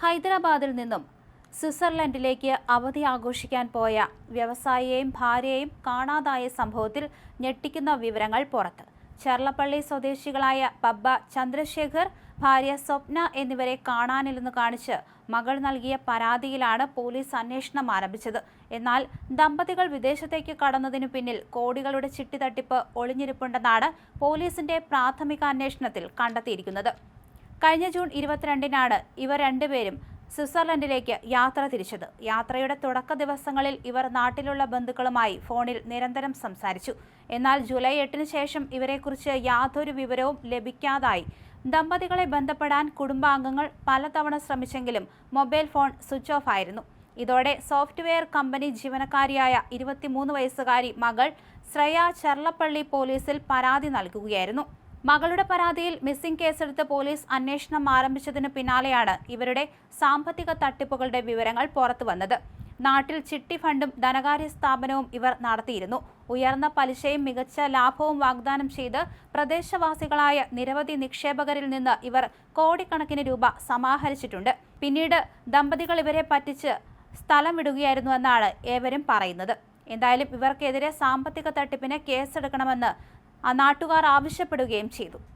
ഹൈദരാബാദിൽ നിന്നും സ്വിറ്റ്സർലൻഡിലേക്ക് അവധി ആഘോഷിക്കാൻ പോയ വ്യവസായിയെയും ഭാര്യയെയും കാണാതായ സംഭവത്തിൽ ഞെട്ടിക്കുന്ന വിവരങ്ങൾ പുറത്ത്. ചെർലപ്പള്ളി സ്വദേശികളായ പബ്ബ ചന്ദ്രശേഖർ, ഭാര്യ സ്വപ്ന എന്നിവരെ കാണാനില്ലെന്ന് കാണിച്ച് മകൾ നൽകിയ പരാതിയിലാണ് പോലീസ് അന്വേഷണം ആരംഭിച്ചത്. എന്നാൽ ദമ്പതികൾ വിദേശത്തേക്ക് കടന്നതിനു പിന്നിൽ കോടികളുടെ ചിട്ടി തട്ടിപ്പ് ഒളിഞ്ഞിരിപ്പുണ്ടെന്നാണ് പോലീസിന്റെ പ്രാഥമിക അന്വേഷണത്തിൽ കണ്ടെത്തിയിരിക്കുന്നത്. കഴിഞ്ഞ ജൂൺ 22-നാണ് ഇവർ രണ്ടുപേരും സ്വിറ്റ്സർലൻഡിലേക്ക് യാത്ര തിരിച്ചത്. യാത്രയുടെ തുടക്ക ദിവസങ്ങളിൽ ഇവർ നാട്ടിലുള്ള ബന്ധുക്കളുമായി ഫോണിൽ നിരന്തരം സംസാരിച്ചു. എന്നാൽ ജൂലൈ 8-ന് ശേഷം ഇവരെക്കുറിച്ച് യാതൊരു വിവരവും ലഭിക്കാതായി. ദമ്പതികളെ ബന്ധപ്പെടാൻ കുടുംബാംഗങ്ങൾ പലതവണ ശ്രമിച്ചെങ്കിലും മൊബൈൽ ഫോൺ സ്വിച്ച് ഓഫ് ആയിരുന്നു. ഇതോടെ സോഫ്റ്റ്വെയർ കമ്പനി ജീവനക്കാരിയായ 23 വയസ്സുകാരി മകൾ ശ്രേയ ചെർലപ്പള്ളി പോലീസിൽ പരാതി നൽകുകയായിരുന്നു. മകളുടെ പരാതിയിൽ മിസ്സിംഗ് കേസെടുത്ത് പോലീസ് അന്വേഷണം ആരംഭിച്ചതിന് പിന്നാലെയാണ് ഇവരുടെ സാമ്പത്തിക തട്ടിപ്പുകളുടെ വിവരങ്ങൾ പുറത്തുവന്നത്. നാട്ടിൽ ചിട്ടി ഫണ്ടും ധനകാര്യ സ്ഥാപനവും ഇവർ നടത്തിയിരുന്നു. ഉയർന്ന പലിശയും മികച്ച ലാഭവും വാഗ്ദാനം ചെയ്ത് പ്രദേശവാസികളായ നിരവധി നിക്ഷേപകരിൽ നിന്ന് ഇവർ കോടിക്കണക്കിന് രൂപ സമാഹരിച്ചിട്ടുണ്ട്. പിന്നീട് ദമ്പതികൾ ഇവരെ പറ്റിച്ച് സ്ഥലം വിടുകയായിരുന്നുവെന്നാണ് ഏവരും പറയുന്നത്. എന്തായാലും ഇവർക്കെതിരെ സാമ്പത്തിക തട്ടിപ്പിന് കേസെടുക്കണമെന്ന് നാട്ടുകാർ ആവശ്യപ്പെടുകയും ചെയ്തു.